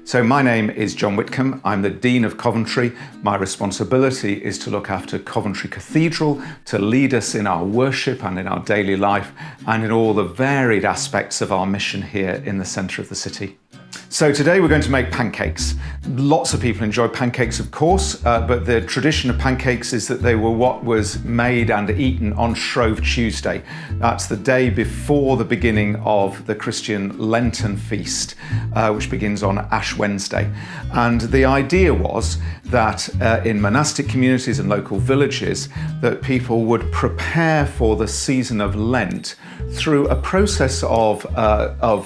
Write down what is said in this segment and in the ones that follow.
So my name is John Whitcomb. I'm the Dean of Coventry. My responsibility is to look after Coventry Cathedral, to lead us in our worship and in our daily life and in all the varied aspects of our mission here in the centre of the city. So today we're going to make pancakes. Lots of people enjoy pancakes, of course, but the tradition of pancakes is that they were what was made and eaten on Shrove Tuesday. That's the day before the beginning of the Christian Lenten feast, which begins on Ash Wednesday. And the idea was that in monastic communities and local villages, that people would prepare for the season of Lent through a process of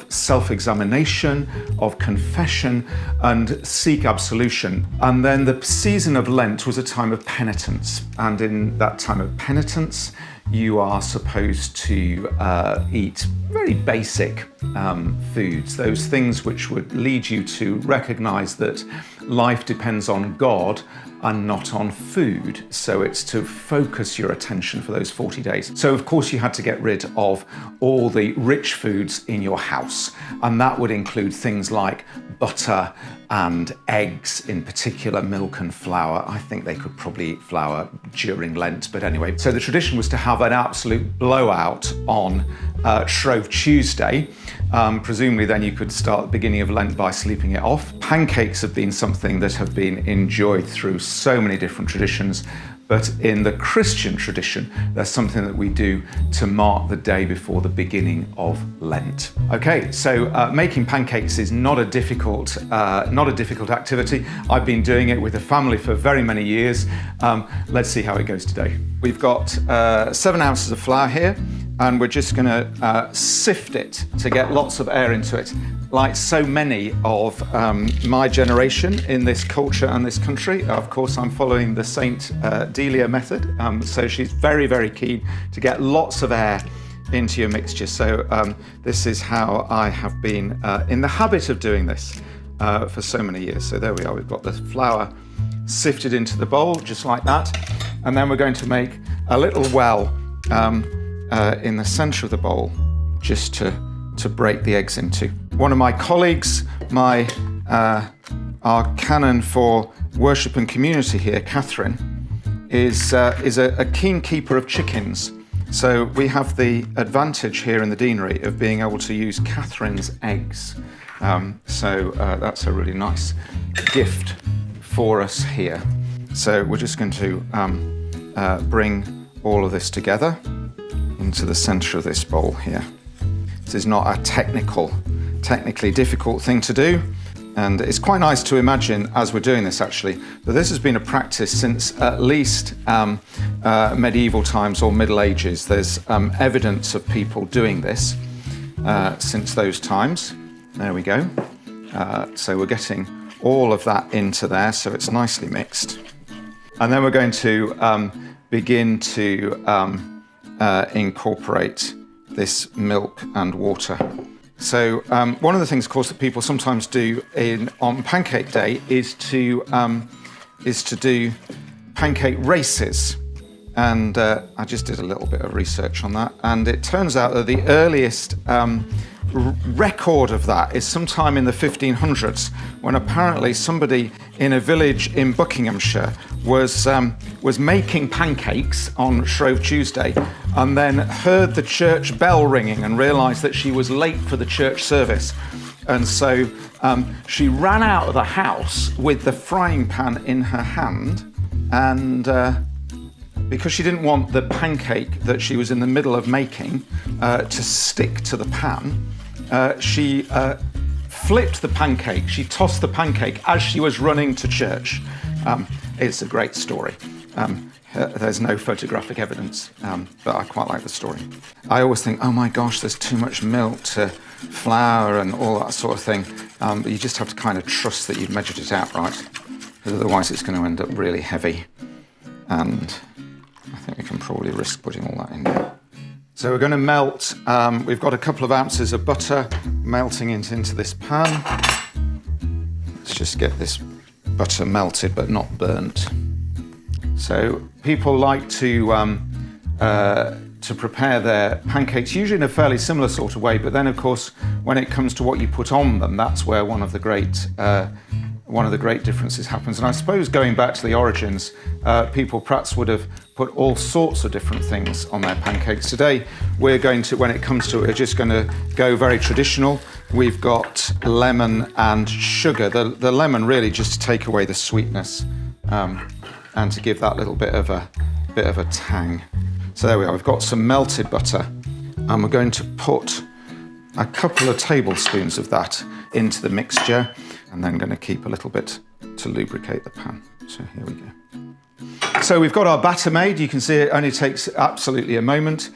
self-examination, of confession, and seek absolution. And then the season of Lent was a time of penitence. And in that time of penitence, you are supposed to eat very basic foods, those things which would lead you to recognize that life depends on God and not on food. So it's to focus your attention for those 40 days. So of course you had to get rid of all the rich foods in your house. And that would include things like butter and eggs, in particular milk and flour. I think they could probably eat flour during Lent, but anyway. So the tradition was to have an absolute blowout on Shrove Tuesday. Presumably then you could start the beginning of Lent by sleeping it off. Pancakes have been something that have been enjoyed through so many different traditions, but in the Christian tradition, there's something that we do to mark the day before the beginning of Lent. Okay, so making pancakes is not a difficult activity. I've been doing it with the family for very many years. Let's see how it goes today. We've got 7 ounces of flour here, and we're just gonna sift it to get lots of air into it. Like so many of my generation in this culture and this country, of course I'm following the Saint Delia method, so she's very, very keen to get lots of air into your mixture. So this is how I have been in the habit of doing this for so many years. So there we are, we've got the flour sifted into the bowl, just like that. And then we're going to make a little well in the centre of the bowl, just to break the eggs into. One of my colleagues, our canon for worship and community here, Catherine, is a keen keeper of chickens. So we have the advantage here in the deanery of being able to use Catherine's eggs. So that's a really nice gift for us here. So we're just going to bring all of this together into the centre of this bowl here. This is not a technically difficult thing to do, and it's quite nice to imagine as we're doing this actually that this has been a practice since at least medieval times or Middle Ages. There's evidence of people doing this since those times. There we go. So we're getting all of that into there so it's nicely mixed, and then we're going to begin to incorporate this milk and water. So one of the things, of course, that people sometimes do on Pancake Day is to do pancake races. And I just did a little bit of research on that, and it turns out that the earliest record of that is sometime in the 1500s, when apparently somebody in a village in Buckinghamshire was making pancakes on Shrove Tuesday, and then heard the church bell ringing and realised that she was late for the church service. And so she ran out of the house with the frying pan in her hand, and because she didn't want the pancake that she was in the middle of making to stick to the pan, she flipped the pancake. She tossed the pancake as she was running to church. It's a great story. There's no photographic evidence, but I quite like the story. I always think, oh my gosh, there's too much milk to flour and all that sort of thing. But you just have to kind of trust that you've measured it out right, because otherwise it's going to end up really heavy. And I think we can probably risk putting all that in there. So we're going to melt, we've got a couple of ounces of butter melting into this pan. Let's just get this butter melted but not burnt. So people like to to prepare their pancakes, usually in a fairly similar sort of way. But then, of course, when it comes to what you put on them, that's where one of the great differences happens. And I suppose going back to the origins, people perhaps would have put all sorts of different things on their pancakes. Today, we're going to, when it comes to it, we're just going to go very traditional. We've got lemon and sugar. The lemon really just to take away the sweetness and to give that little bit of a tang. So there we are. We've got some melted butter, and we're going to put a couple of tablespoons of that into the mixture, and then going to keep a little bit to lubricate the pan. So here we go. So we've got our batter made. You can see it only takes absolutely a moment.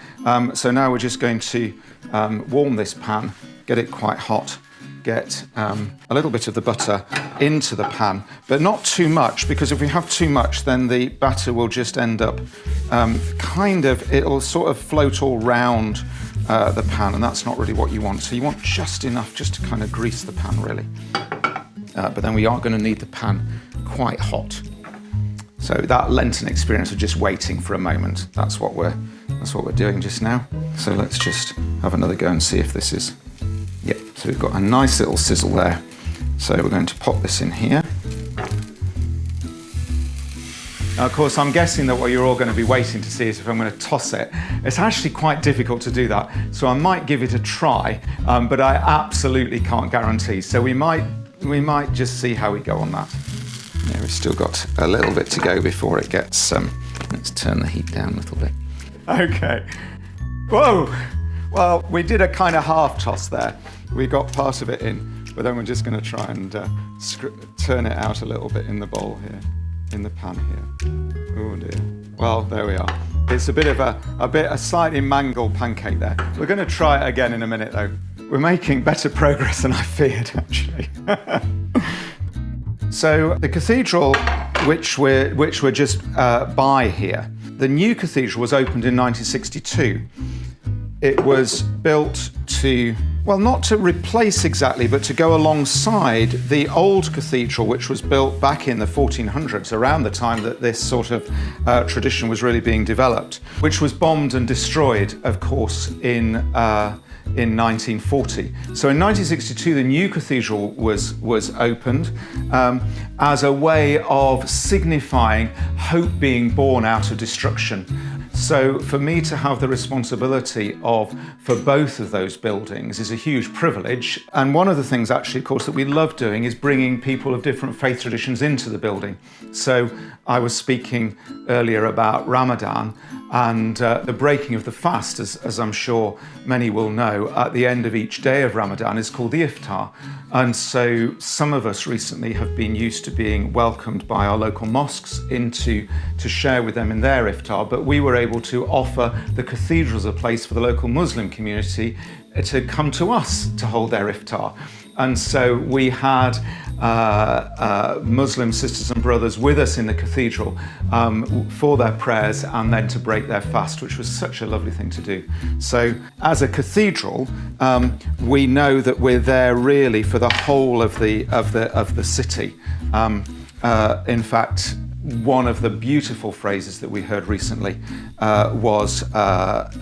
So now we're just going to warm this pan, get it quite hot, get a little bit of the butter into the pan, but not too much, because if we have too much, then the batter will just end up it'll sort of float all round the pan, and that's not really what you want. So you want just enough just to kind of grease the pan, really. But then we are going to need the pan quite hot. So that Lenten experience of just waiting for a moment, that's what we're doing just now. So let's just have another go and see if this is. Yep, so we've got a nice little sizzle there. So we're going to pop this in here. Now, of course, I'm guessing that what you're all going to be waiting to see is if I'm going to toss it. It's actually quite difficult to do that, so I might give it a try, but I absolutely can't guarantee. So we might just see how we go on that. Yeah, we've still got a little bit to go before it gets. Let's turn the heat down a little bit. Okay. Whoa. Well, we did a kind of half toss there. We got part of it in, but then we're just going to try and turn it out a little bit in the bowl here, in the pan here. Oh dear. Well, there we are. It's a slightly mangled pancake there. We're going to try it again in a minute, though. We're making better progress than I feared, actually. So the cathedral, which we're just by here, the new cathedral was opened in 1962. It was built to, well, not to replace exactly, but to go alongside the old cathedral, which was built back in the 1400s, around the time that this sort of tradition was really being developed, which was bombed and destroyed, of course, in 1940. So in 1962, the new cathedral was opened as a way of signifying hope being born out of destruction. So for me to have the responsibility for both of those buildings is a huge privilege. And one of the things actually, of course, that we love doing is bringing people of different faith traditions into the building. So I was speaking earlier about Ramadan and the breaking of the fast, as I'm sure many will know, at the end of each day of Ramadan is called the iftar. And so some of us recently have been used to being welcomed by our local mosques to share with them in their iftar, but we were able to offer the cathedral as a place for the local Muslim community to come to us to hold their iftar. And so we had Muslim sisters and brothers with us in the cathedral for their prayers and then to break their fast, which was such a lovely thing to do. So as a cathedral, we know that we're there really for the whole of the city. In fact, one of the beautiful phrases that we heard recently was of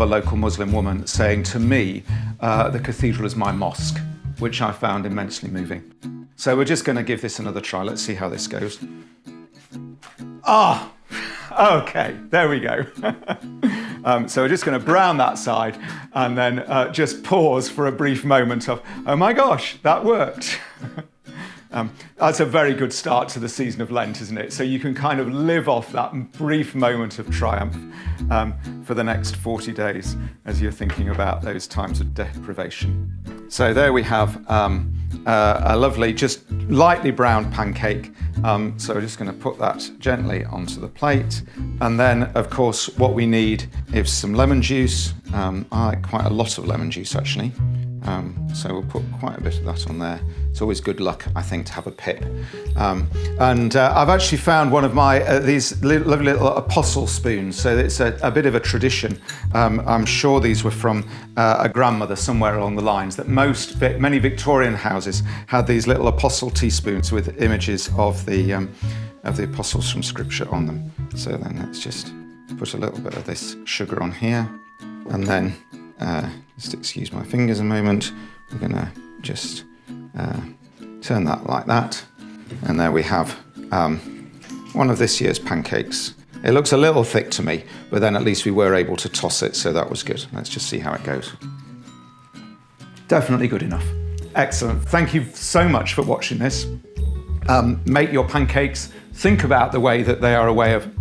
a local Muslim woman saying to me, the cathedral is my mosque, which I found immensely moving. So we're just going to give this another try. Let's see how this goes. Okay, there we go. So we're just going to brown that side and then just pause for a brief moment of, oh my gosh, that worked. That's a very good start to the season of Lent, isn't it? So you can kind of live off that brief moment of triumph for the next 40 days as you're thinking about those times of deprivation. So there we have a lovely, just lightly browned pancake. So we're just going to put that gently onto the plate. And then, of course, what we need is some lemon juice. I like quite a lot of lemon juice, actually. So we'll put quite a bit of that on there. It's always good luck, I think, to have a pip. And I've actually found one of my these lovely little apostle spoons. So it's a bit of a tradition. I'm sure these were from a grandmother somewhere along the lines, that many Victorian houses had these little apostle teaspoons with images of the of the apostles from Scripture on them. So then let's just put a little bit of this sugar on here, and then just excuse my fingers a moment. We're going to just turn that like that, and there we have one of this year's pancakes. It looks a little thick to me, but then at least we were able to toss it, so that was good. Let's just see how it goes. Definitely good enough. Excellent. Thank you so much for watching this. Make your pancakes. Think about the way that they are a way of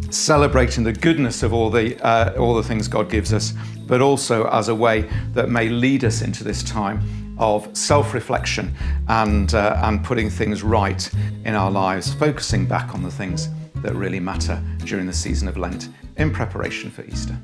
celebrating the goodness of all the things God gives us, but also as a way that may lead us into this time of self-reflection and putting things right in our lives, focusing back on the things that really matter during the season of Lent in preparation for Easter.